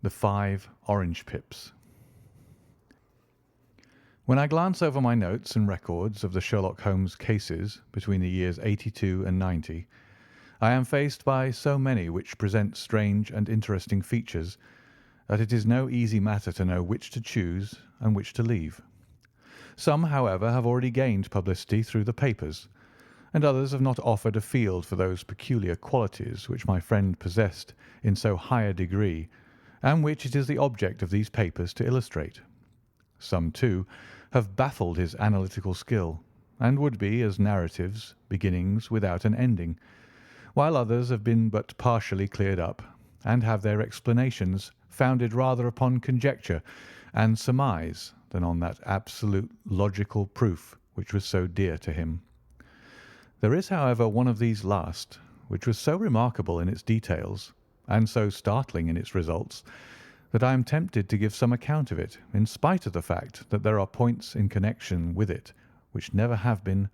The 5 Orange Pips. When I glance over my notes and records of the Sherlock Holmes cases between the years 82 and 90, I am faced by so many which present strange and interesting features that it is no easy matter to know which to choose and which to leave. Some, however, have already gained publicity through the papers, and others have not offered a field for those peculiar qualities which my friend possessed in so high a degree, and which it is the object of these papers to illustrate. Some, too, have baffled his analytical skill, and would be as narratives, beginnings without an ending, while others have been but partially cleared up, and have their explanations founded rather upon conjecture and surmise than on that absolute logical proof which was so dear to him. There is, however, one of these last, which was so remarkable in its details, and so startling in its results, that I am tempted to give some account of it, in spite of the fact that there are points in connection with it which never have been,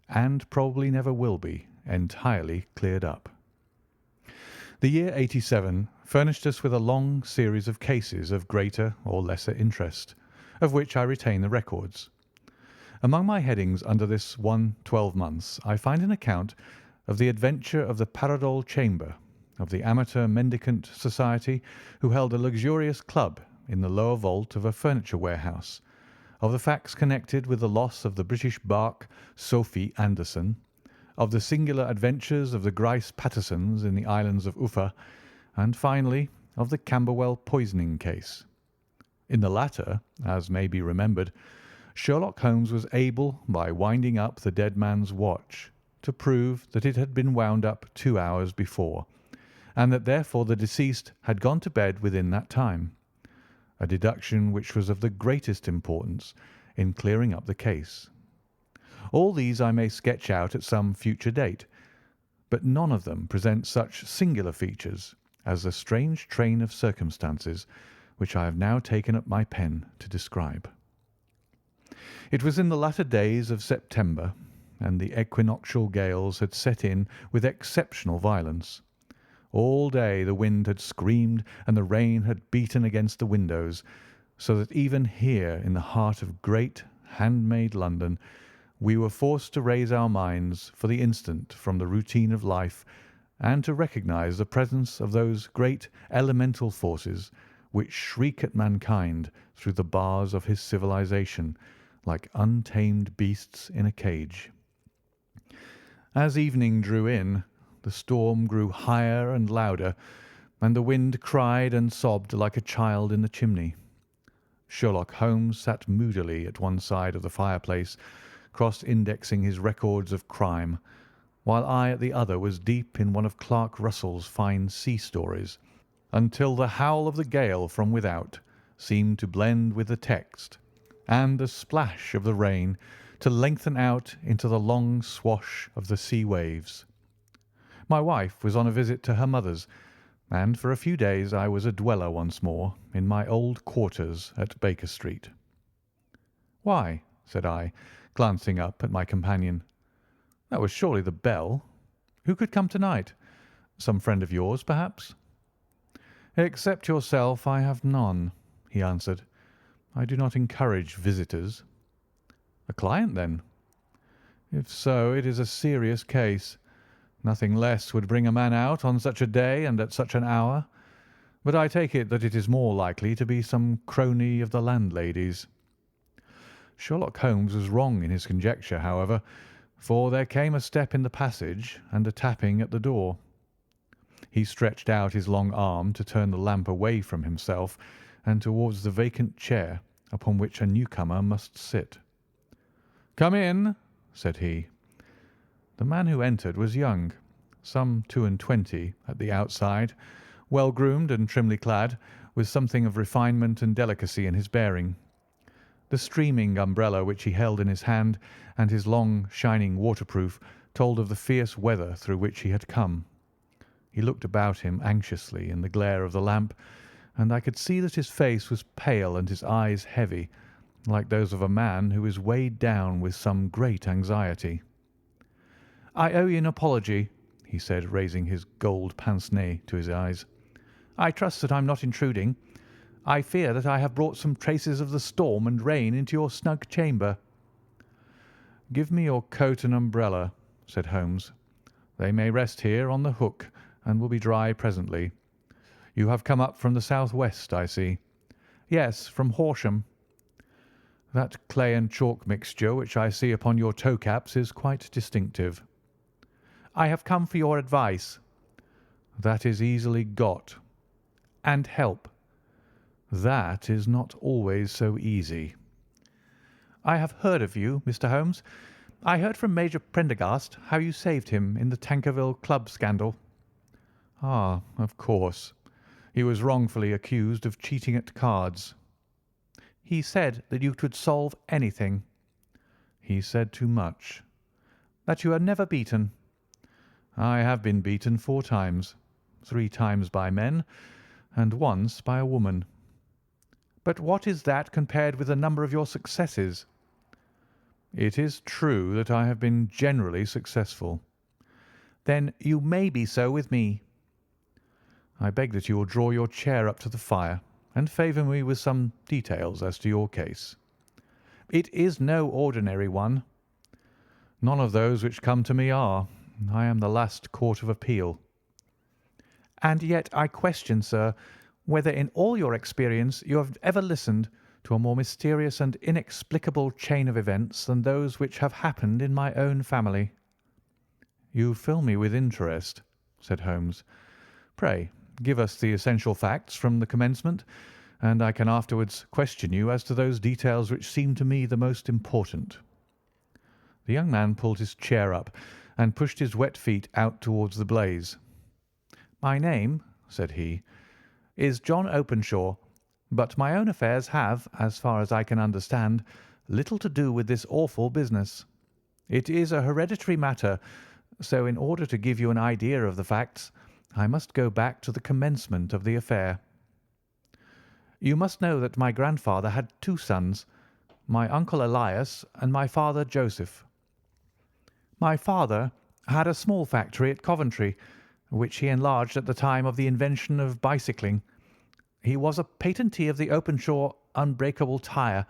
and probably never will be, entirely cleared up. The year 87 furnished us with a long series of cases of greater or lesser interest, of which I retain the records. Among my headings under this one 12 months I find an account of the adventure of the Paradol Chamber, of the Amateur Mendicant Society who held a luxurious club in the lower vault of a furniture warehouse, of the facts connected with the loss of the British barque Sophie Anderson, of the singular adventures of the Grice Pattersons in the islands of Uffa, and finally of the Camberwell poisoning case. In the latter, as may be remembered, Sherlock Holmes was able, by winding up the dead man's watch, to prove that it had been wound up 2 hours before, and that therefore the deceased had gone to bed within that time, a deduction which was of the greatest importance in clearing up the case. All these I may sketch out at some future date, but none of them present such singular features as the strange train of circumstances which I have now taken up my pen to describe. It was in the latter days of September, and the equinoctial gales had set in with exceptional violence. All day the wind had screamed and the rain had beaten against the windows, so that even here in the heart of great, handmade London, we were forced to raise our minds for the instant from the routine of life and to recognize the presence of those great elemental forces which shriek at mankind through the bars of his civilization like untamed beasts in a cage. As evening drew in, the storm grew higher and louder, and the wind cried and sobbed like a child in the chimney. Sherlock Holmes sat moodily at one side of the fireplace, cross-indexing his records of crime, while I at the other was deep in one of Clark Russell's fine sea stories, until the howl of the gale from without seemed to blend with the text, and the splash of the rain to lengthen out into the long swash of the sea waves. My wife was on a visit to her mother's, and for a few days I was a dweller once more in my old quarters at Baker Street. "Why?" said I, glancing up at my companion. "That was surely the bell. Who could come tonight? Some friend of yours, perhaps?" "Except yourself, I have none," he answered. "I do not encourage visitors." "A client, then?" "If so, it is a serious case. Nothing less would bring a man out on such a day and at such an hour. But I take it that it is more likely to be some crony of the landlady's." Sherlock Holmes was wrong in his conjecture, however, for there came a step in the passage and a tapping at the door. He stretched out his long arm to turn the lamp away from himself and towards the vacant chair upon which a newcomer must sit. "Come in," said he. The man who entered was young, some 22 at the outside, well-groomed and trimly clad, with something of refinement and delicacy in his bearing. The streaming umbrella which he held in his hand and his long, shining waterproof told of the fierce weather through which he had come. He looked about him anxiously in the glare of the lamp, and I could see that his face was pale and his eyes heavy, like those of a man who is weighed down with some great anxiety. "I owe you an apology," he said, raising his gold pince-nez to his eyes. I trust that I'm not intruding. I fear that I have brought some traces of the storm and rain into your snug chamber." "Give me your coat and umbrella," said Holmes. "They may rest here on the hook and will be dry presently. You have come up from the south-west, I see." "Yes, from Horsham." "That clay and chalk mixture which I see upon your toe-caps is quite distinctive." "I have come for your advice." "That is easily got." "And help." "That is not always so easy." "I have heard of you, Mr. Holmes. I heard from Major Prendergast how you saved him in the Tankerville Club scandal." "Ah, of course. He was wrongfully accused of cheating at cards." "He said that you could solve anything." "He said too much." "That you are never beaten." "I have been beaten 4 times, 3 times by men, and once by a woman." "But what is that compared with the number of your successes?" "It is true that I have been generally successful." "Then you may be so with me." "I beg that you will draw your chair up to the fire and favour me with some details as to your case." "It is no ordinary one." "None of those which come to me are. I am the last court of appeal." "And yet I question, sir, whether in all your experience you have ever listened to a more mysterious and inexplicable chain of events than those which have happened in my own family." "You fill me with interest," said Holmes. "Pray give us the essential facts from the commencement, and I can afterwards question you as to those details which seem to me the most important." The young man pulled his chair up and pushed his wet feet out towards the blaze. "My name," said he, "is John Openshaw, but my own affairs have, as far as I can understand, little to do with this awful business. It is a hereditary matter, so in order to give you an idea of the facts, I must go back to the commencement of the affair. You must know that my grandfather had 2 sons, my uncle Elias and my father Joseph. My father had a small factory at Coventry, which he enlarged at the time of the invention of bicycling. He was a patentee of the Openshaw unbreakable tyre,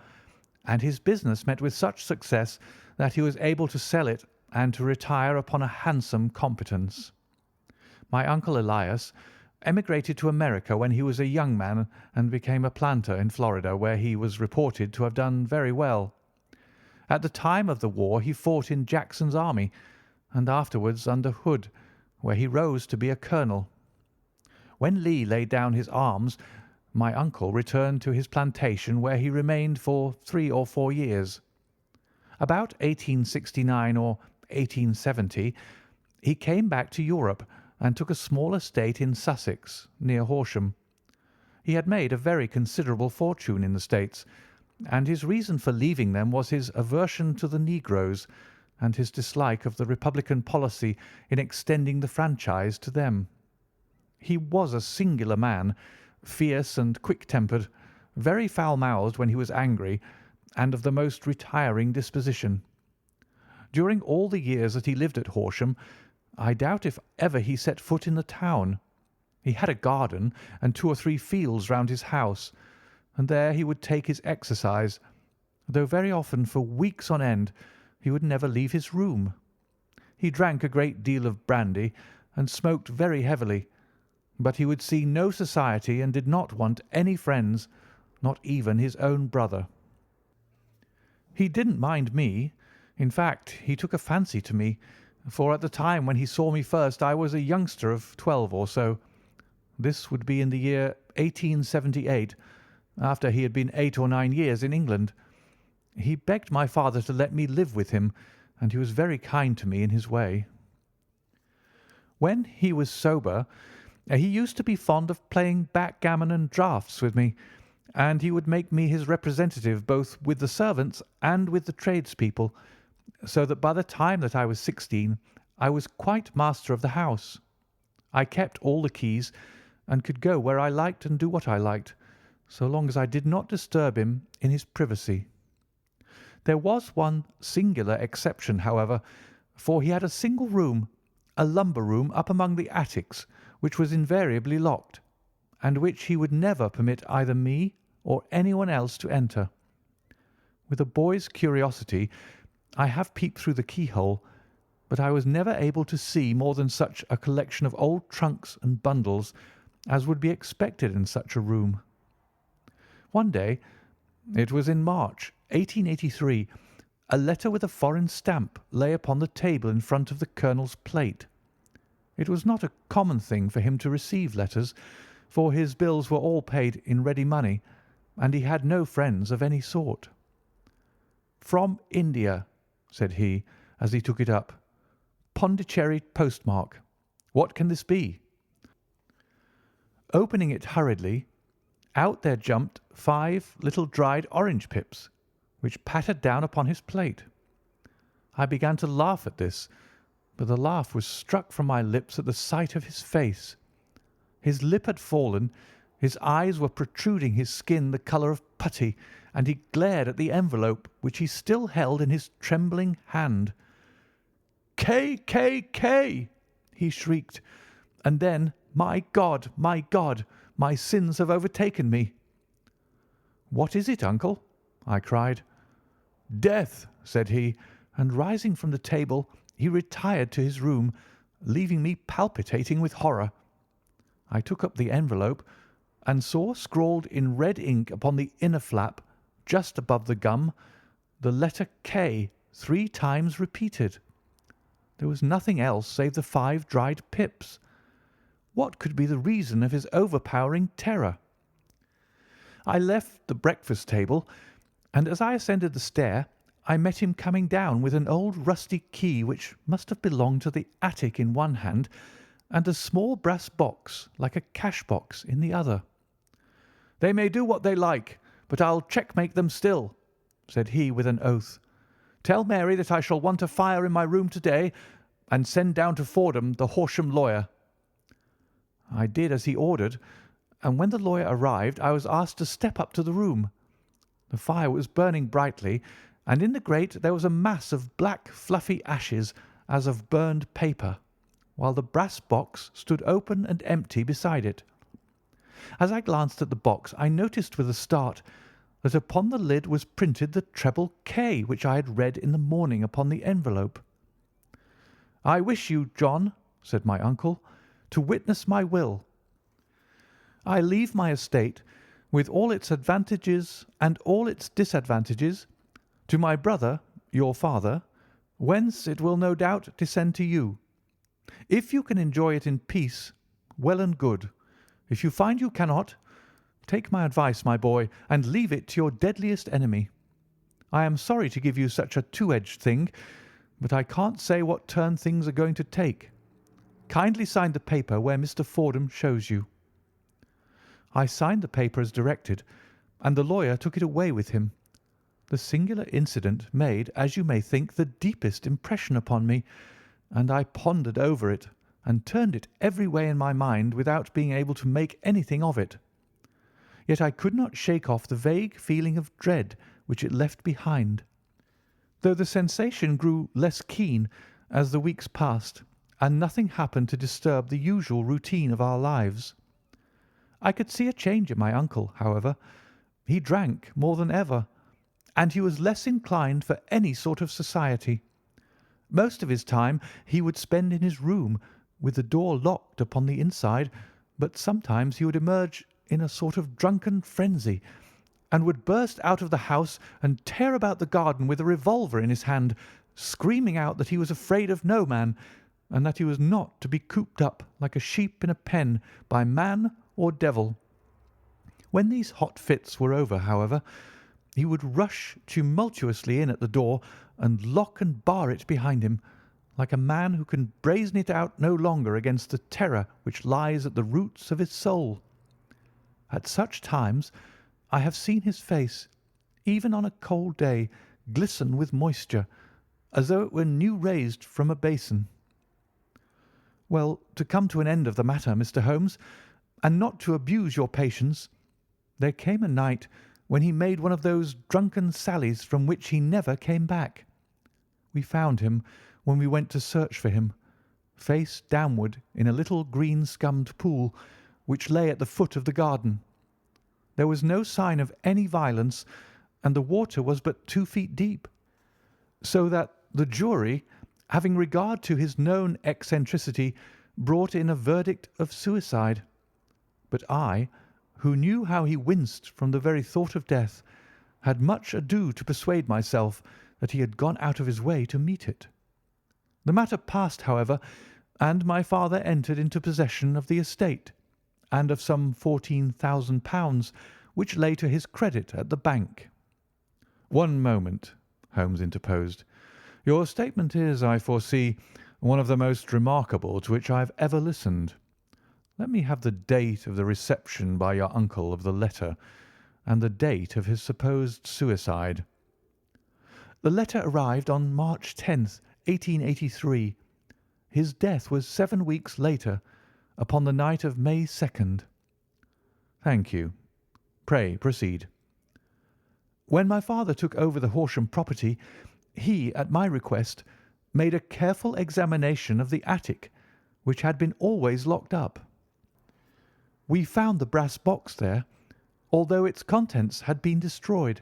and his business met with such success that he was able to sell it and to retire upon a handsome competence. My uncle Elias emigrated to America when he was a young man and became a planter in Florida, where he was reported to have done very well. At the time of the war he fought in Jackson's army, and afterwards under Hood, where he rose to be a colonel. When Lee laid down his arms, my uncle returned to his plantation, where he remained for 3 or 4 years. About 1869 or 1870 he came back to Europe and took a small estate in Sussex, near Horsham. He had made a very considerable fortune in the States, and his reason for leaving them was his aversion to the negroes and his dislike of the Republican policy in extending the franchise to them. He was a singular man, fierce and quick-tempered, very foul-mouthed when he was angry, and of the most retiring disposition. During all the years that he lived at Horsham, I doubt if ever he set foot in the town. He had a garden and 2 or 3 fields round his house, and there he would take his exercise, though very often for weeks on end he would never leave his room. He drank a great deal of brandy and smoked very heavily, but he would see no society and did not want any friends, not even his own brother. He didn't mind me. In fact, he took a fancy to me, for at the time when he saw me first I was a youngster of 12 or so. This would be in the year 1878, after he had been 8 or 9 years in England. He begged my father to let me live with him, and he was very kind to me in his way. When he was sober, he used to be fond of playing backgammon and draughts with me, and he would make me his representative both with the servants and with the tradespeople, so that by the time that I was 16 I was quite master of the house. I kept all the keys, and could go where I liked and do what I liked, so long as I did not disturb him in his privacy. There was one singular exception, however, for he had a single room, a lumber room up among the attics, which was invariably locked, and which he would never permit either me or anyone else to enter. With a boy's curiosity, I have peeped through the keyhole, but I was never able to see more than such a collection of old trunks and bundles as would be expected in such a room. One day, it was in March 1883, a letter with a foreign stamp lay upon the table in front of the colonel's plate. It was not a common thing for him to receive letters, for his bills were all paid in ready money, and he had no friends of any sort. "From India," said he, as he took it up. "Pondicherry postmark. What can this be?" Opening it hurriedly, out there jumped 5 little dried orange pips, which pattered down upon his plate. I began to laugh at this, but the laugh was struck from my lips at the sight of his face. His lip had fallen, his eyes were protruding, his skin the colour of putty, and he glared at the envelope which he still held in his trembling hand. "K, K, K!" he shrieked, and then, my God, my sins have overtaken me." "What is it, uncle?" I cried. "Death," said he, and rising from the table, he retired to his room, leaving me palpitating with horror. I took up the envelope and saw scrawled in red ink upon the inner flap, just above the gum, the letter K 3 times repeated. There was nothing else save the 5 dried pips. What could be the reason of his overpowering terror? I left the breakfast table, and as I ascended the stair, I met him coming down with an old rusty key which must have belonged to the attic in one hand, and a small brass box, like a cash box, in the other. "They may do what they like, but I'll checkmate them still," said he with an oath. "Tell Mary that I shall want a fire in my room to-day, and send down to Fordham the Horsham lawyer." I did as he ordered, and when the lawyer arrived I was asked to step up to the room. The fire was burning brightly, and in the grate there was a mass of black fluffy ashes as of burned paper, while the brass box stood open and empty beside it. As I glanced at the box I noticed with a start that upon the lid was printed the treble K which I had read in the morning upon the envelope. "I wish you, John," said my uncle, "to witness my will. I leave my estate, with all its advantages and all its disadvantages, to my brother, your father, whence it will no doubt descend to you. If you can enjoy it in peace, well and good. If you find you cannot, take my advice, my boy, and leave it to your deadliest enemy. I am sorry to give you such a two-edged thing, but I can't say what turn things are going to take. Kindly sign the paper where Mr. Fordham shows you." I signed the paper as directed, and the lawyer took it away with him. The singular incident made, as you may think, the deepest impression upon me, and I pondered over it and turned it every way in my mind without being able to make anything of it. Yet I could not shake off the vague feeling of dread which it left behind, though the sensation grew less keen as the weeks passed, and nothing happened to disturb the usual routine of our lives. I could see a change in my uncle, however. He drank more than ever, and he was less inclined for any sort of society. Most of his time he would spend in his room, with the door locked upon the inside, but sometimes he would emerge in a sort of drunken frenzy, and would burst out of the house and tear about the garden with a revolver in his hand, screaming out that he was afraid of no man, and that he was not to be cooped up like a sheep in a pen by man or devil. When these hot fits were over, however, he would rush tumultuously in at the door and lock and bar it behind him, like a man who can brazen it out no longer against the terror which lies at the roots of his soul. At such times I have seen his face, even on a cold day, glisten with moisture, as though it were new raised from a basin. Well, to come to an end of the matter, Mr. Holmes, and not to abuse your patience, there came a night when he made one of those drunken sallies from which he never came back. We found him, when we went to search for him, face downward in a little green-scummed pool, which lay at the foot of the garden. There was no sign of any violence, and the water was but 2 feet deep, so that the jury, having regard to his known eccentricity, brought in a verdict of suicide. But I, who knew how he winced from the very thought of death, had much ado to persuade myself that he had gone out of his way to meet it. The matter passed, however, and my father entered into possession of the estate, and of some £14,000 which lay to his credit at the bank. "One moment," Holmes interposed. "Your statement is, I foresee, one of the most remarkable to which I have ever listened. Let me have the date of the reception by your uncle of the letter, and the date of his supposed suicide." "The letter arrived on March 10th, 1883. His death was 7 weeks later, upon the night of May 2nd. "Thank you. Pray proceed." "When my father took over the Horsham property, he, at my request, made a careful examination of the attic, which had been always locked up. We found the brass box there, although its contents had been destroyed.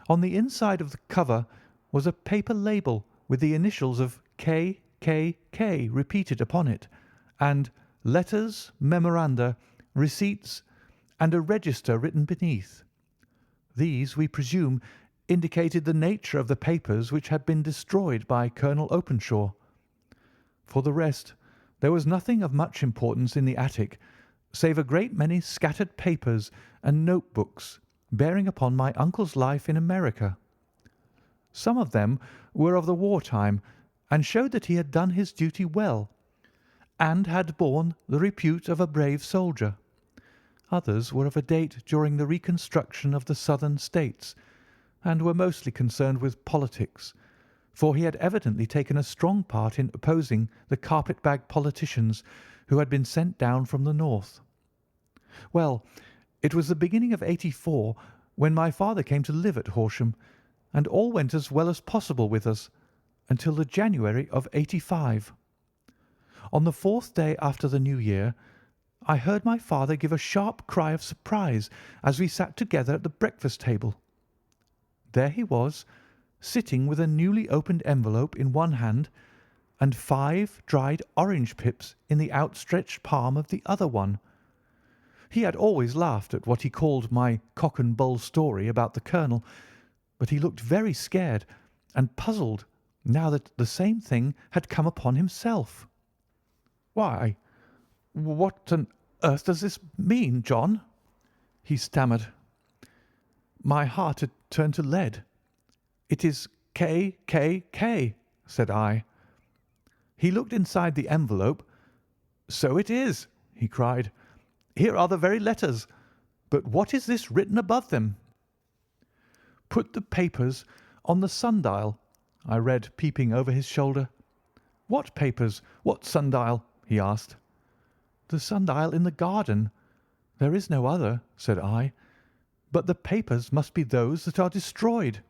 On the inside of the cover was a paper label with the initials of K.K.K. repeated upon it, and letters, memoranda, receipts, and a register written beneath. These, we presume, indicated the nature of the papers which had been destroyed by Colonel Openshaw. For the rest, there was nothing of much importance in the attic, save a great many scattered papers and notebooks bearing upon my uncle's life in America. Some of them were of the war time, and showed that he had done his duty well, and had borne the repute of a brave soldier. Others were of a date during the reconstruction of the Southern States, and were mostly concerned with politics, for he had evidently taken a strong part in opposing the carpet-bag politicians who had been sent down from the north. Well, it was the beginning of '84 when my father came to live at Horsham, and all went as well as possible with us until the January of '85. On the 4th day after the New Year, I heard my father give a sharp cry of surprise as we sat together at the breakfast table. There he was, sitting with a newly opened envelope in one hand and 5 dried orange pips in the outstretched palm of the other one. He had always laughed at what he called my cock and bull story about the colonel, but he looked very scared and puzzled now that the same thing had come upon himself. "Why, what on earth does this mean, John?" he stammered. My heart had turned to lead. "It is K.K.K.," said I. He looked inside the envelope. "So it is," he cried. "Here are the very letters. But what is this written above them?" "Put the papers on the sundial," I read, peeping over his shoulder. "What papers? What sundial?" he asked. "The sundial in the garden. There is no other," said I. "But the papers must be those that are destroyed."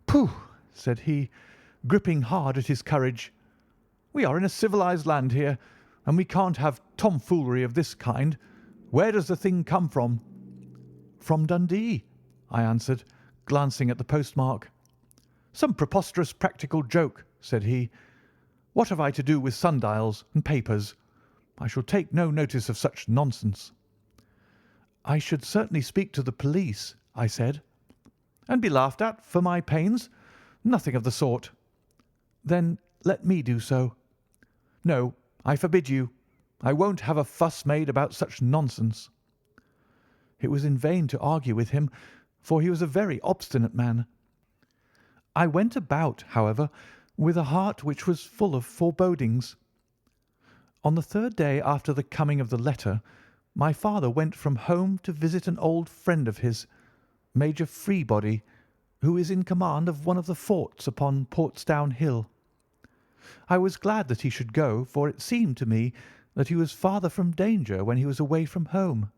"Pooh!" said he, gripping hard at his courage. "We are in a civilized land here, and we can't have tomfoolery of this kind. Where does the thing come from?" "From Dundee," I answered, glancing at the postmark. "Some preposterous practical joke," said he. "What have I to do with sundials and papers? I shall take no notice of such nonsense." "I should certainly speak to the police," I said. "And be laughed at for my pains? Nothing of the sort." "Then let me do so." "No, I forbid you. I won't have a fuss made about such nonsense." It was in vain to argue with him, for he was a very obstinate man. I went about, however, with a heart which was full of forebodings. On the 3rd day after the coming of the letter, my father went from home to visit an old friend of his, Major Freebody, who is in command of one of the forts upon Portsdown Hill. I was glad that he should go, for it seemed to me that he was farther from danger when he was away from home.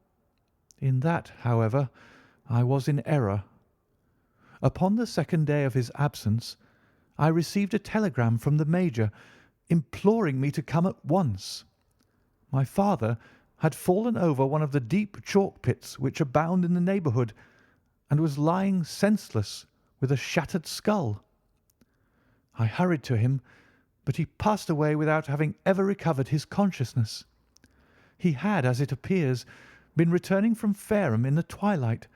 In that, however, I was in error. Upon the 2nd day of his absence, I received a telegram from the Major imploring me to come at once. My father, had fallen over one of the deep chalk pits which abound in the neighbourhood, and was lying senseless with a shattered skull. I hurried to him, but he passed away without having ever recovered his consciousness. He had, as it appears, been returning from Fareham in the twilight,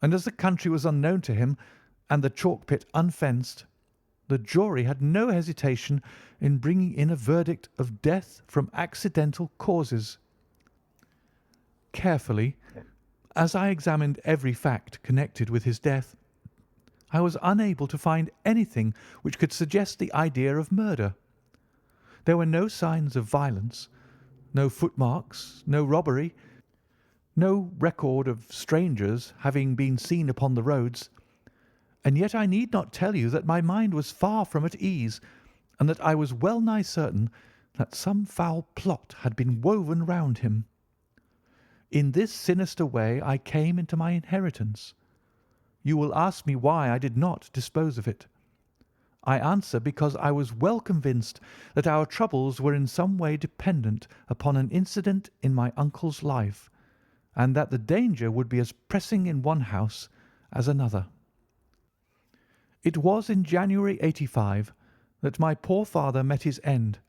and as the country was unknown to him and the chalk pit unfenced, the jury had no hesitation in bringing in a verdict of death from accidental causes. Carefully, as I examined every fact connected with his death, I was unable to find anything which could suggest the idea of murder. There were no signs of violence, no footmarks, no robbery, no record of strangers having been seen upon the roads, and yet I need not tell you that my mind was far from at ease, and that I was well nigh certain that some foul plot had been woven round him. In this sinister way I came into my inheritance. You will ask me why I did not dispose of it. I answer because I was well convinced that our troubles were in some way dependent upon an incident in my uncle's life, and that the danger would be as pressing in one house as another. It was in January '85 that my poor father met his end,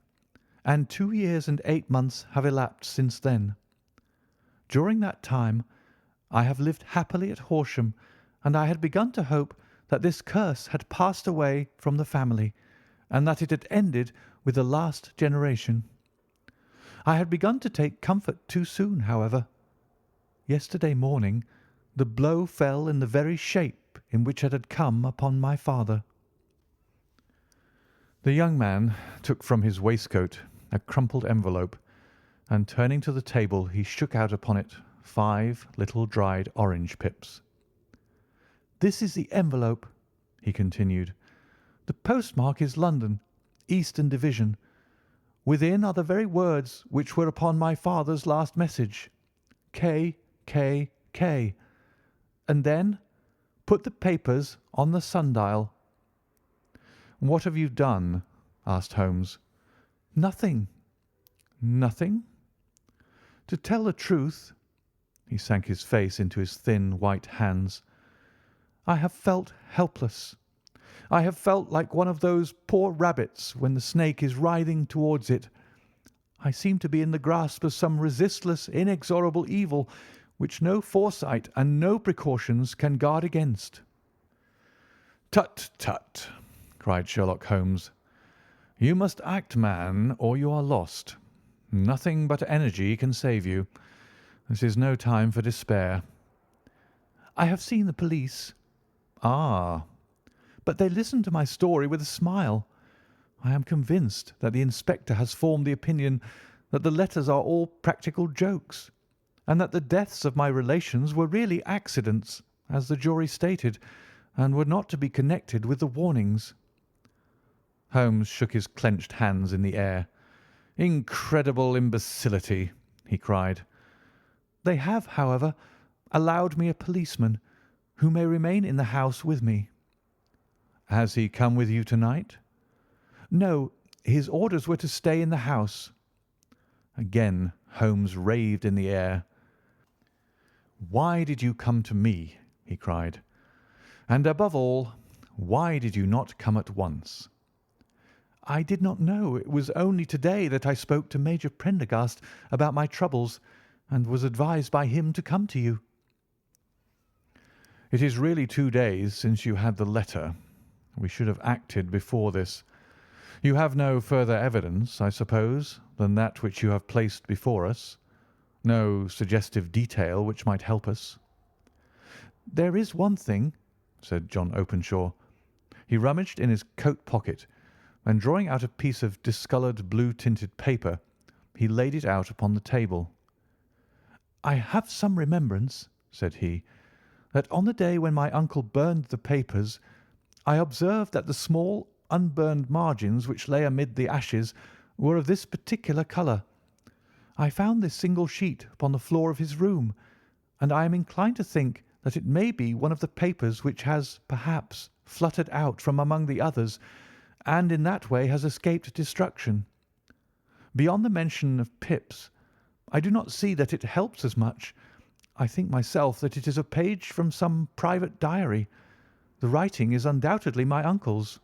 and 2 years and 8 months have elapsed since then. During that time I have lived happily at Horsham, and I had begun to hope that this curse had passed away from the family, and that it had ended with the last generation. I had begun to take comfort too soon, however. Yesterday morning the blow fell in the very shape in which it had come upon my father. The young man took from his waistcoat a crumpled envelope, and turning to the table he shook out upon it 5 little dried orange pips. "This is the envelope," he continued. "The postmark is London, Eastern Division. Within are the very words which were upon my father's last message, K, K, K. And then put the papers on the sundial." "What have you done?" asked Holmes. "Nothing." "Nothing?" "To tell the truth," he sank his face into his thin white hands, "I have felt helpless. I have felt like one of those poor rabbits when the snake is writhing towards it. I seem to be in the grasp of some resistless, inexorable evil which no foresight and no precautions can guard against." "Tut, tut!" cried Sherlock Holmes. "You must act, man, or you are lost. Nothing but energy can save you. This is no time for despair." "I have seen the police." "Ah!" "But they listened to my story with a smile. I am convinced that the inspector has formed the opinion that the letters are all practical jokes, and that the deaths of my relations were really accidents, as the jury stated, and were not to be connected with the warnings." Holmes shook his clenched hands in the air. "Incredible imbecility!" he cried. "They have, however, allowed me a policeman, who may remain in the house with me." "Has he come with you tonight?" "No, his orders were to stay in the house." Again Holmes raved in the air. "Why did you come to me?" he cried. "And above all, why did you not come at once?" "I did not know. It was only to-day that I spoke to Major Prendergast about my troubles, and was advised by him to come to you." "It is really 2 days since you had the letter. We should have acted before this. You have no further evidence, I suppose, than that which you have placed before us? No suggestive detail which might help us?" "There is one thing," said John Openshaw. He rummaged in his coat pocket, and drawing out a piece of discoloured blue-tinted paper, he laid it out upon the table. "I have some remembrance," said he, "that on the day when my uncle burned the papers, I observed that the small unburned margins which lay amid the ashes were of this particular colour. I found this single sheet upon the floor of his room, and I am inclined to think that it may be one of the papers which has, perhaps, fluttered out from among the others, and in that way has escaped destruction. Beyond the mention of pips, I do not see that it helps us much. I think myself that it is a page from some private diary. The writing is undoubtedly my uncle's."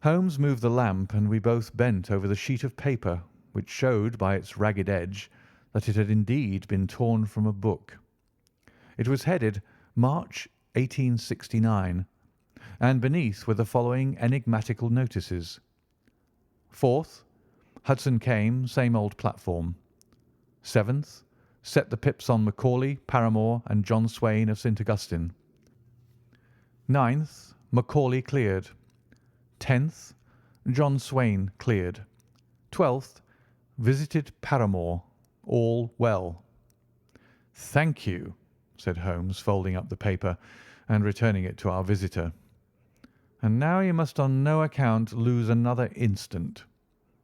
Holmes moved the lamp, and we both bent over the sheet of paper, which showed by its ragged edge that it had indeed been torn from a book. It was headed March 1869, and beneath were the following enigmatical notices: 4th, Hudson came, same old platform. 7th, set the pips on Macaulay, Paramore, and John Swain of St. Augustine. 9th, Macaulay cleared. 10th, John Swain cleared. 12th, visited Paramore. All well. "Thank you," said Holmes, folding up the paper and returning it to our visitor. "And now you must on no account lose another instant.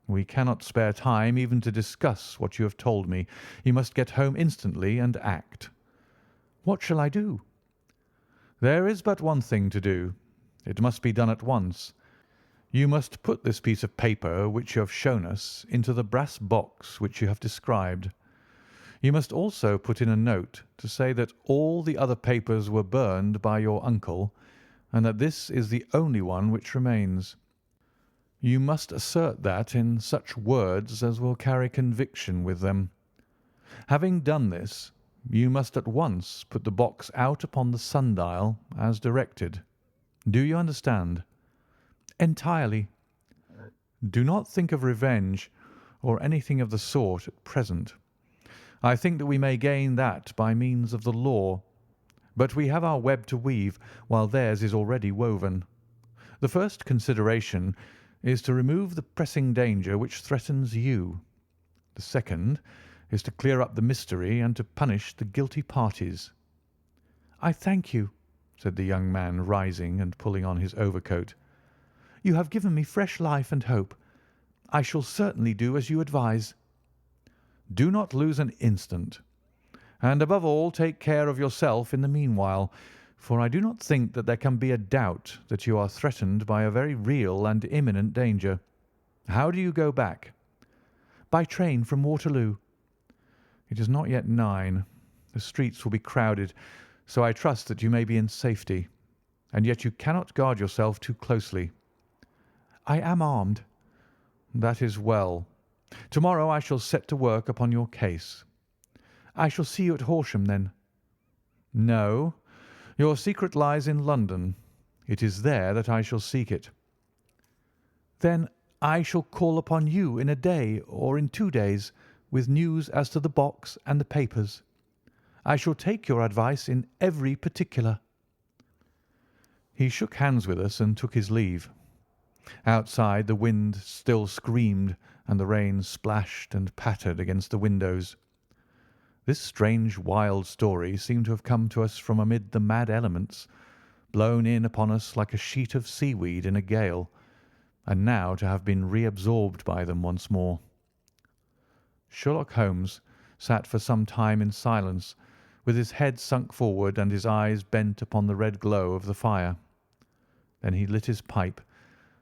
We cannot spare time even to discuss what you have told me. You must get home instantly and act." "What shall I do?" "There is but one thing to do. It must be done at once. You must put this piece of paper which you have shown us into the brass box which you have described. You must also put in a note to say that all the other papers were burned by your uncle, and that this is the only one which remains. You must assert that in such words as will carry conviction with them. Having done this, you must at once put the box out upon the sundial as directed. Do you understand?" "Entirely." "Do not think of revenge or anything of the sort at present. I think that we may gain that by means of the law, but we have our web to weave while theirs is already woven. The first consideration is to remove the pressing danger which threatens you. The second is to clear up the mystery and to punish the guilty parties." "I thank you," said the young man, rising and pulling on his overcoat. "You have given me fresh life and hope. I shall certainly do as you advise." "Do not lose an instant. And above all, take care of yourself in the meanwhile, for I do not think that there can be a doubt that you are threatened by a very real and imminent danger. How do you go back?" "By train from Waterloo." "It is not yet 9. The streets will be crowded, so I trust that you may be in safety. And yet you cannot guard yourself too closely." "I am armed." "That is well. Tomorrow I shall set to work upon your case." "I shall see you at Horsham, then?" "No. Your secret lies in London. It is there that I shall seek it." "Then I shall call upon you in a day or in 2 days with news as to the box and the papers. I shall take your advice in every particular." He shook hands with us and took his leave. Outside the wind still screamed and the rain splashed and pattered against the windows. This strange, wild story seemed to have come to us from amid the mad elements, blown in upon us like a sheet of seaweed in a gale, and now to have been reabsorbed by them once more. Sherlock Holmes sat for some time in silence, with his head sunk forward and his eyes bent upon the red glow of the fire. Then he lit his pipe,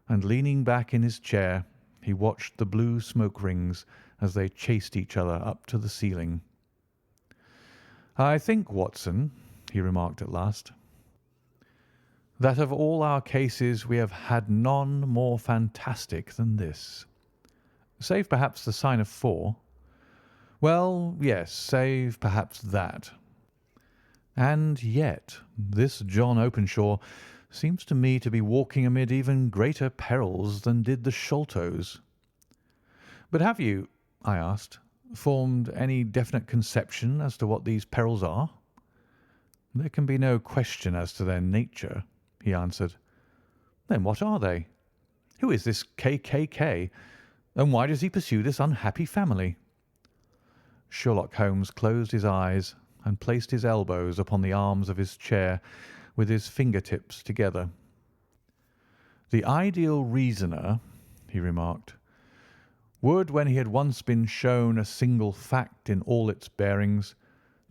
and leaning back in his chair, he watched the blue smoke rings as they chased each other up to the ceiling. "I think, Watson," he remarked at last, "that of all our cases we have had none more fantastic than this. Save perhaps the sign of 4. Well, yes, save perhaps that. And yet this John Openshaw seems to me to be walking amid even greater perils than did the Sholtos." "But have you," I asked, "formed any definite conception as to what these perils are?" "There can be no question as to their nature," he answered. "Then what are they? Who is this K., and why does he pursue this unhappy family?" Sherlock Holmes closed his eyes and placed his elbows upon the arms of his chair with his finger-tips together. "The ideal reasoner," he remarked, "would, when he had once been shown a single fact in all its bearings,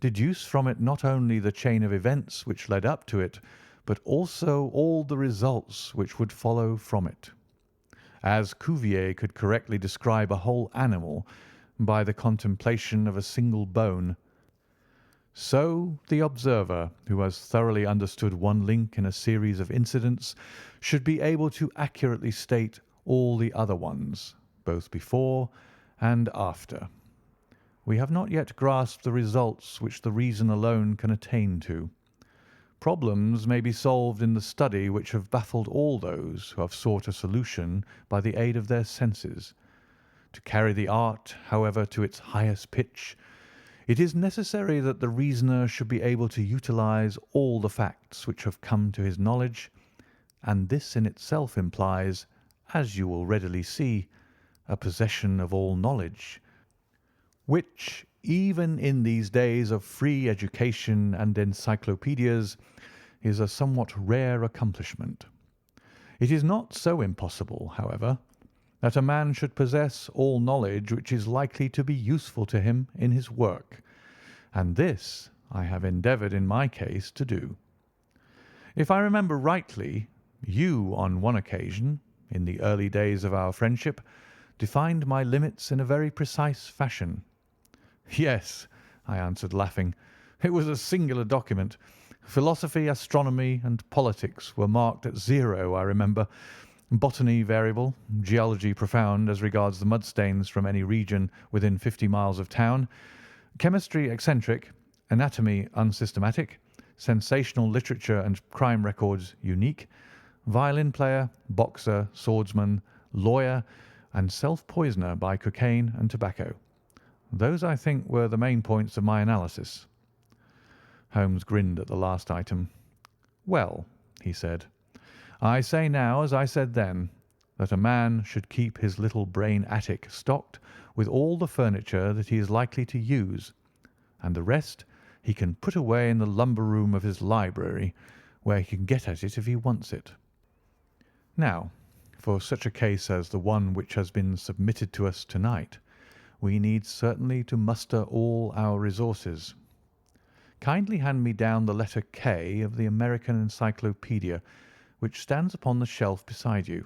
deduce from it not only the chain of events which led up to it, but also all the results which would follow from it. As Cuvier could correctly describe a whole animal, by the contemplation of a single bone. So the observer, who has thoroughly understood one link in a series of incidents, should be able to accurately state all the other ones, both before and after. We have not yet grasped the results which the reason alone can attain to. Problems may be solved in the study which have baffled all those who have sought a solution by the aid of their senses. To carry the art, however, to its highest pitch, it is necessary that the reasoner should be able to utilize all the facts which have come to his knowledge, and this in itself implies, as you will readily see, a possession of all knowledge, which, even in these days of free education and encyclopedias, is a somewhat rare accomplishment. It is not so impossible, however, that a man should possess all knowledge which is likely to be useful to him in his work, and this I have endeavoured in my case to do. If I remember rightly, you on one occasion, in the early days of our friendship, defined my limits in a very precise fashion. Yes, I answered, laughing. It was a singular document. Philosophy, astronomy, and politics were marked at 0, I remember. Botany variable, geology profound as regards the mudstains from any region within 50 miles of town, chemistry eccentric, anatomy unsystematic, sensational literature and crime records unique, violin player, boxer, swordsman, lawyer, and self-poisoner by cocaine and tobacco. Those, I think, were the main points of my analysis. Holmes grinned at the last item. Well, he said, I say now, as I said then, that a man should keep his little brain attic stocked with all the furniture that he is likely to use, and the rest he can put away in the lumber room of his library, where he can get at it if he wants it. Now, for such a case as the one which has been submitted to us tonight, we need certainly to muster all our resources. Kindly hand me down the letter K of the American Encyclopedia, which stands upon the shelf beside you.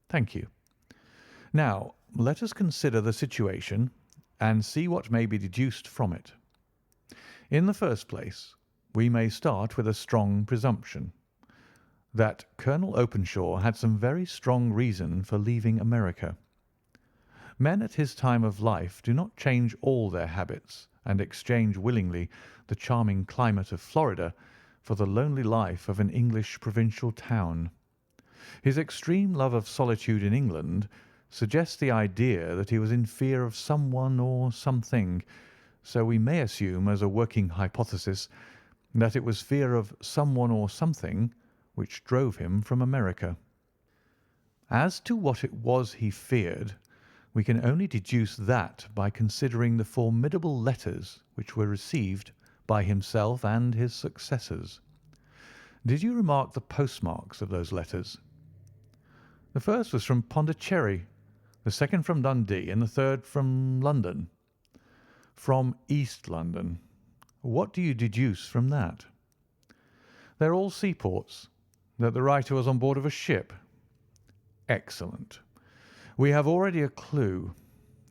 Thank you. Now, let us consider the situation and see what may be deduced from it. In the first place, we may start with a strong presumption that Colonel Openshaw had some very strong reason for leaving America. Men at his time of life do not change all their habits and exchange willingly the charming climate of Florida for the lonely life of an English provincial town. His extreme love of solitude in England suggests the idea that he was in fear of someone or something, so we may assume as a working hypothesis that it was fear of someone or something which drove him from America. As to what it was he feared, we can only deduce that by considering the formidable letters which were received by himself and his successors. Did you remark the postmarks of those letters? The first was from Pondicherry, the second from Dundee, and the third from London. From East London. What do you deduce from that? They're all seaports. That the writer was on board of a ship. Excellent. We have already a clue.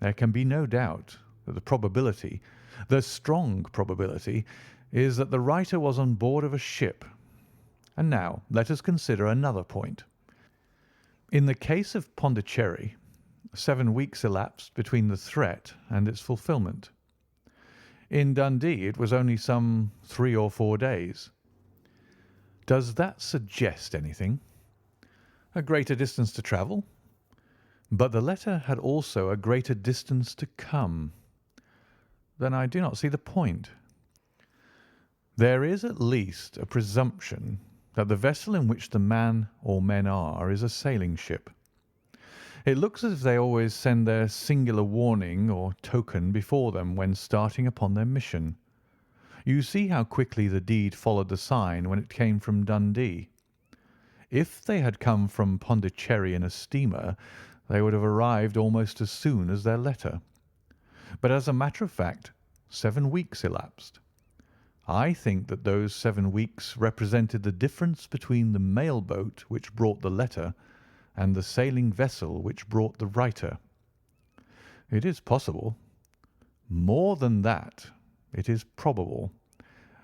There can be no doubt that the strong probability, is that the writer was on board of a ship. And now let us consider another point. In the case of Pondicherry, 7 weeks elapsed between the threat and its fulfilment. In Dundee it was only some 3 or 4 days. Does that suggest anything? A greater distance to travel? But the letter had also a greater distance to come. Then I do not see the point. There is at least a presumption that the vessel in which the man or men are is a sailing ship. It looks as if they always send their singular warning or token before them when starting upon their mission. You see how quickly the deed followed the sign when it came from Dundee. If they had come from Pondicherry in a steamer, they would have arrived almost as soon as their letter. But as a matter of fact, 7 weeks elapsed. I think that those 7 weeks represented the difference between the mail boat which brought the letter and the sailing vessel which brought the writer. It is possible, More than that, it is probable.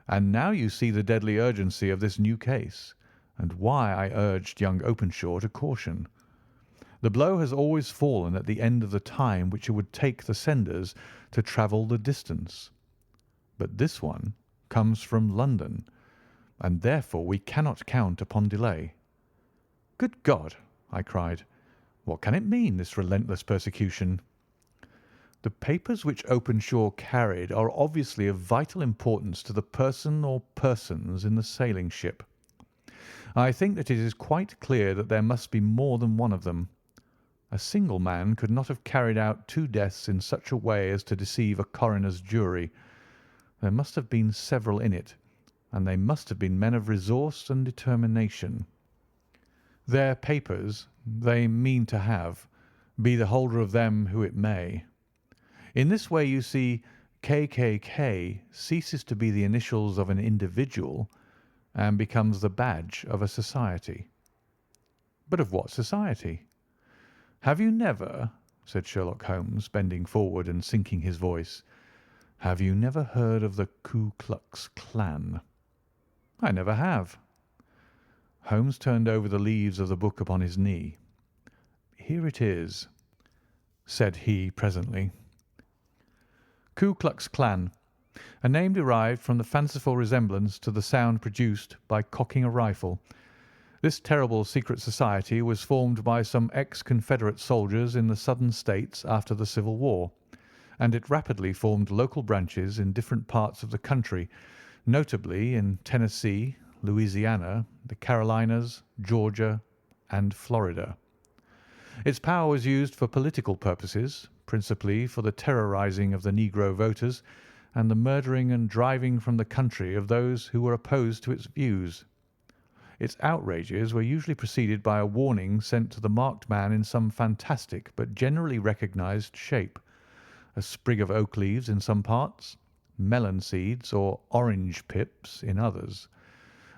And now you see the deadly urgency of this new case, and why I urged young Openshaw to caution. The blow has always fallen at the end of the time which it would take the senders to travel the distance. But this one comes from London, and therefore we cannot count upon delay." "Good God!" I cried. "What can it mean, this relentless persecution?" "The papers which Openshaw carried are obviously of vital importance to the person or persons in the sailing ship. I think that it is quite clear that there must be more than one of them. A single man could not have carried out two deaths in such a way as to deceive a coroner's jury. There must have been several in it, and they must have been men of resource and determination. Their papers they mean to have, be the holder of them who it may. In this way, you see, KKK ceases to be the initials of an individual and becomes the badge of a society." "But of what society?" "Have you never," said Sherlock Holmes, bending forward and sinking his voice, "have you never heard of the Ku Klux Klan?" "I never have." Holmes turned over the leaves of the book upon his knee. "Here it is," said he presently. "Ku Klux Klan, a name derived from the fanciful resemblance to the sound produced by cocking a rifle. This terrible secret society was formed by some ex-Confederate soldiers in the Southern States after the Civil War, and it rapidly formed local branches in different parts of the country, notably in Tennessee, Louisiana, the Carolinas, Georgia, and Florida. Its power was used for political purposes, principally for the terrorizing of the negro voters and the murdering and driving from the country of those who were opposed to its views. Its outrages were usually preceded by a warning sent to the marked man in some fantastic but generally recognized shape: a sprig of oak leaves in some parts, melon seeds or orange pips in others.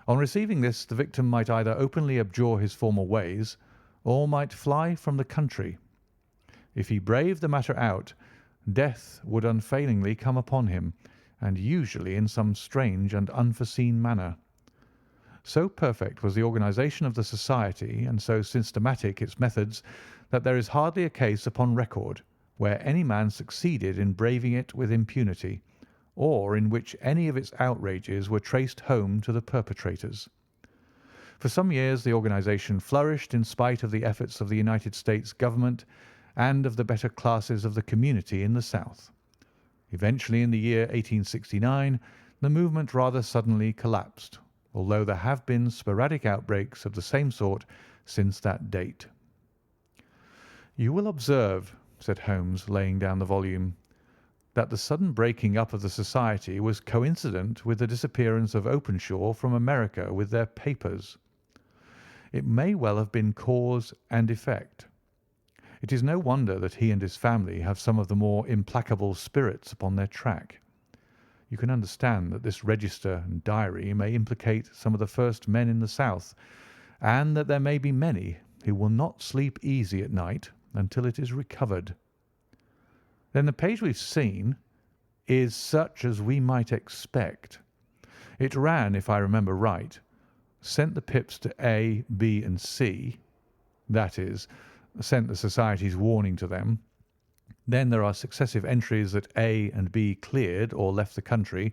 On receiving this, the victim might either openly abjure his former ways, or might fly from the country. If he braved the matter out, death would unfailingly come upon him, and usually in some strange and unforeseen manner. So perfect was the organization of the society, and so systematic its methods, that there is hardly a case upon record where any man succeeded in braving it with impunity, or in which any of its outrages were traced home to the perpetrators. For some years the organization flourished in spite of the efforts of the United States government and of the better classes of the community in the South. Eventually, in the year 1869, the movement rather suddenly collapsed, although there have been sporadic outbreaks of the same sort since that date. "You will observe," said Holmes, laying down the volume, "that the sudden breaking up of the society was coincident with the disappearance of Openshaw from America with their papers. It may well have been cause and effect. It is no wonder that he and his family have some of the more implacable spirits upon their track. You can understand that this register and diary may implicate some of the first men in the South, and that there may be many who will not sleep easy at night until it is recovered. Then the page we've seen is such as we might expect. It ran, if I remember right, sent the pips to A, B, and C, that is, sent the society's warning to them. Then there are successive entries that A and B cleared or left the country,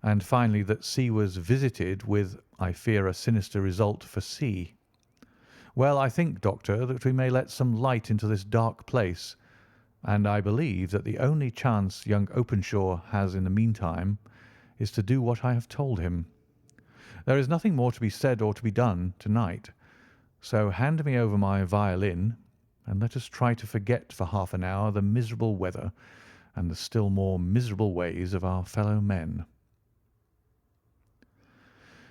and finally that C was visited with, I fear, a sinister result for C. Well, I think, Doctor, that we may let some light into this dark place, and I believe that the only chance young Openshaw has in the meantime is to do what I have told him. There is nothing more to be said or to be done to-night, so hand me over my violin, and let us try to forget for half an hour the miserable weather and the still more miserable ways of our fellow men."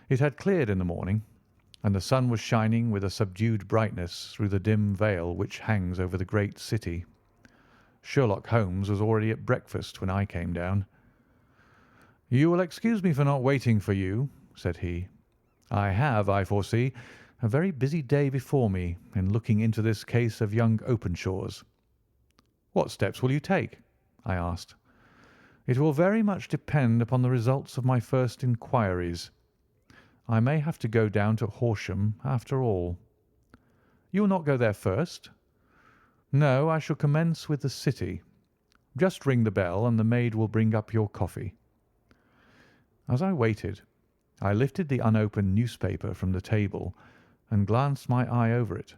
It had cleared in the morning, and the sun was shining with a subdued brightness through the dim veil which hangs over the great city. Sherlock Holmes was already at breakfast when I came down. "You will excuse me for not waiting for you," said he. "I have, I foresee, a very busy day before me in looking into this case of young Openshaw's." "What steps will you take?" I asked. It will very much depend upon the results of my first inquiries. I may have to go down to Horsham after all." "You will not go there first?" "No, I shall commence with the city. Just ring the bell, and the maid will bring up your coffee." As I waited, I lifted the unopened newspaper from the table and glanced my eye over it.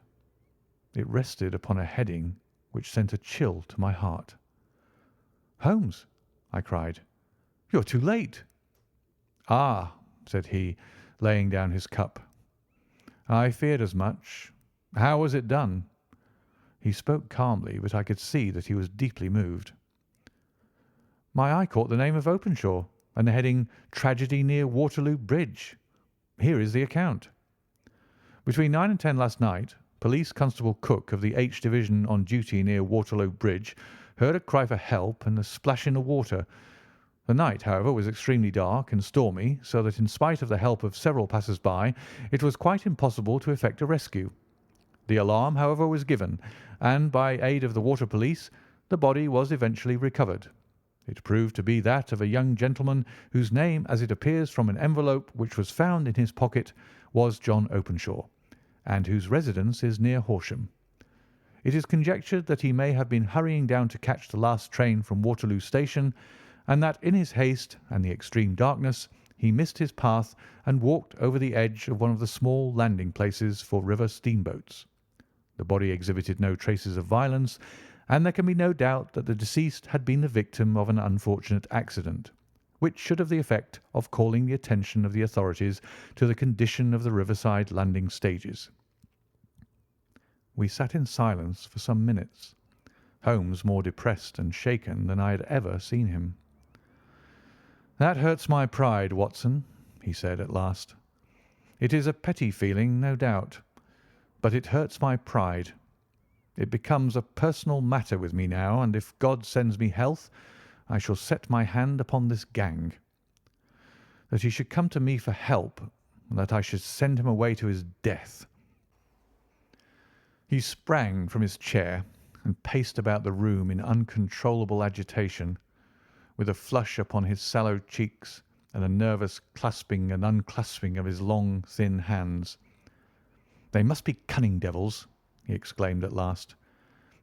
It rested upon a heading which sent a chill to my heart. "Holmes!" I cried. "You're too late." "Ah!" said he, laying down his cup. "I feared as much. How was it done?" He spoke calmly, but I could see that he was deeply moved. "My eye caught the name of Openshaw and the heading 'Tragedy near Waterloo Bridge.' Here is the account. Between 9 and 10 last night, Police Constable Cook of the H Division on duty near Waterloo Bridge heard a cry for help and a splash in the water. The night, however, was extremely dark and stormy, so that in spite of the help of several passers-by, it was quite impossible to effect a rescue. The alarm, however, was given, and by aid of the water police, the body was eventually recovered. It proved to be that of a young gentleman whose name, as it appears from an envelope which was found in his pocket, was John Openshaw, and whose residence is near Horsham. It is conjectured that he may have been hurrying down to catch the last train from Waterloo Station, and that in his haste and the extreme darkness he missed his path and walked over the edge of one of the small landing places for river steamboats. The body exhibited no traces of violence, and there can be no doubt that the deceased had been the victim of an unfortunate accident, which should have the effect of calling the attention of the authorities to the condition of the riverside landing stages. We sat in silence for some minutes, Holmes more depressed and shaken than I had ever seen him. "That hurts my pride, Watson," he said at last. "It is a petty feeling, no doubt, but it hurts my pride. It becomes a personal matter with me now, and if God sends me health, I shall set my hand upon this gang. That he should come to me for help, and that I should send him away to his death." He sprang from his chair and paced about the room in uncontrollable agitation, with a flush upon his sallow cheeks and a nervous clasping and unclasping of his long, thin hands. "They must be cunning devils," he exclaimed at last.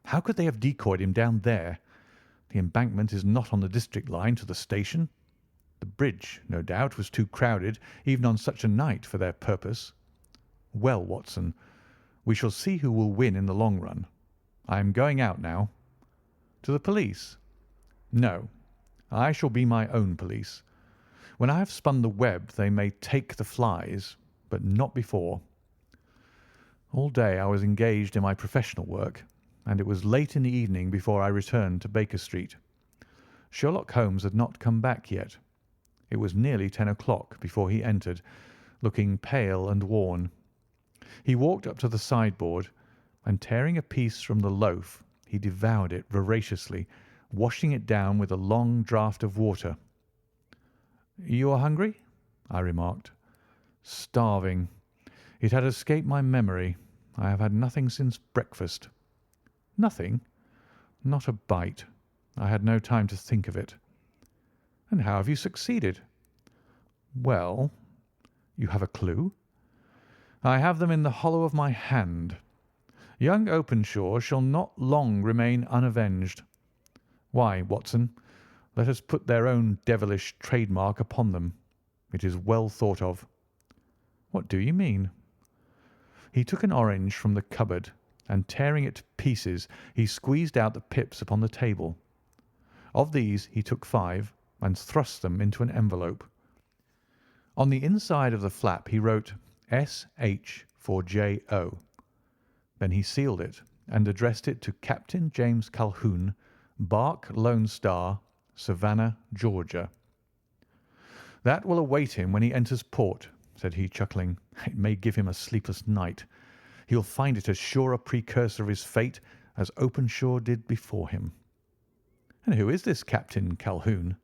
"How could they have decoyed him down there? The embankment is not on the district line to the station. The bridge, no doubt, was too crowded, even on such a night, for their purpose. Well, Watson, we shall see who will win in the long run. I am going out now." "To the police?" "No. I shall be my own police. When I have spun the web they may take the flies, but not before." All day I was engaged in my professional work, and it was late in the evening before I returned to Baker Street. Sherlock Holmes had not come back yet. It was nearly 10 o'clock before he entered, looking pale and worn. He walked up to the sideboard, and tearing a piece from the loaf, he devoured it voraciously, washing it down with a long draught of water. "You are hungry?" I remarked. "Starving. It had escaped my memory. I have had nothing since breakfast." "Nothing?" "Not a bite. I had no time to think of it." "And how have you succeeded?" "Well, you have a clue?" "I have them in the hollow of my hand. Young Openshaw shall not long remain unavenged. Why, Watson, let us put their own devilish trademark upon them. It is well thought of." "What do you mean?" He took an orange from the cupboard, and tearing it to pieces, he squeezed out the pips upon the table. Of these he took 5 and thrust them into an envelope. On the inside of the flap he wrote S.H. for J.O. Then he sealed it and addressed it to Captain James Calhoun, Bark Lone Star, Savannah, Georgia. "That will await him when he enters port," said he, chuckling. "It may give him a sleepless night. He'll find it as sure a precursor of his fate as Openshaw did before him." "And who is this Captain Calhoun?"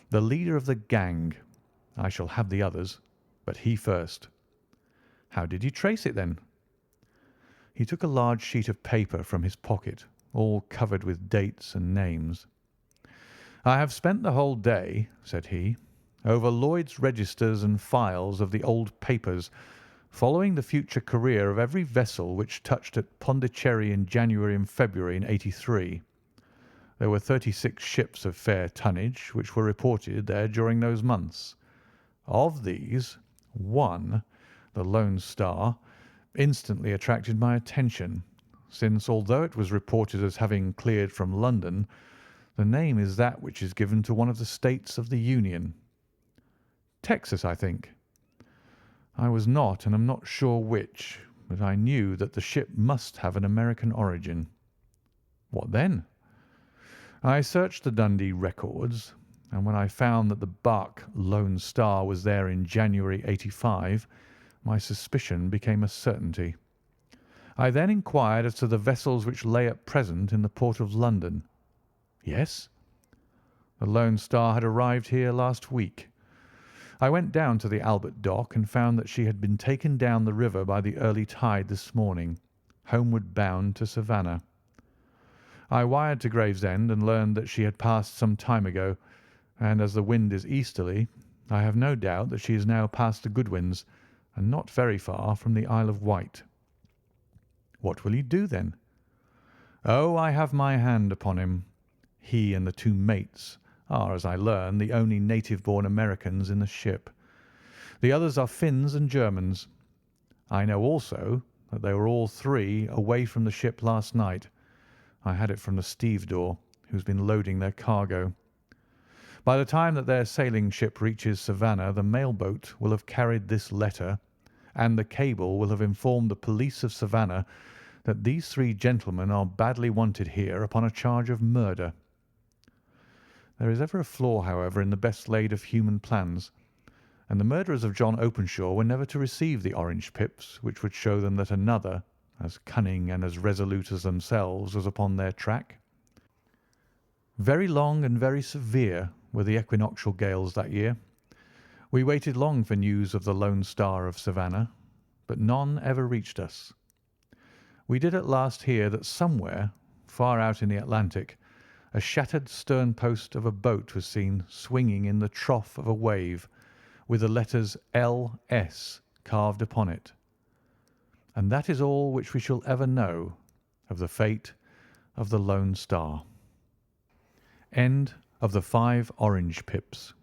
"The leader of the gang. I shall have the others, but he first." "How did you trace it, then?" He took a large sheet of paper from his pocket, all covered with dates and names. "I have spent the whole day," said he, "over Lloyd's registers and files of the old papers, following the future career of every vessel which touched at Pondicherry in January and February in '83. There were 36 ships of fair tonnage which were reported there during those months. Of these, one, the Lone Star, instantly attracted my attention, since, although it was reported as having cleared from London, the name is that which is given to one of the states of the Union. Texas, I think. I was not and am not sure which, but I knew that the ship must have an American origin. What then? I searched the Dundee records, and when I found that the barque Lone Star was there in January '85, my suspicion became a certainty. I then inquired as to the vessels which lay at present in the port of London. Yes, the Lone Star had arrived here last week. I went down to the Albert Dock and found that she had been taken down the river by the early tide this morning, homeward bound to Savannah. I wired to Gravesend and learned that she had passed some time ago, and as the wind is easterly, I have no doubt that she is now past the Goodwins and not very far from the Isle of Wight." "What will you do, then?" "Oh, I have my hand upon him. He and the two mates are, as I learn, the only native-born Americans in the ship. The others are Finns and Germans. I know also that they were all three away from the ship last night. I had it from the stevedore, who's been loading their cargo. By the time that their sailing ship reaches Savannah, the mail-boat will have carried this letter, and the cable will have informed the police of Savannah that these three gentlemen are badly wanted here upon a charge of murder. There is ever a flaw, however, in the best laid of human plans, and the murderers of John Openshaw were never to receive the orange pips which would show them that another, as cunning and as resolute as themselves, was upon their track. Very long and very severe were the equinoctial gales that year. We waited long for news of the Lone Star of Savannah, but none ever reached us. We did at last hear that somewhere, far out in the Atlantic, a shattered stern post of a boat was seen swinging in the trough of a wave, with the letters L.S. carved upon it. And that is all which we shall ever know of the fate of the Lone Star. End of the 5 Orange Pips.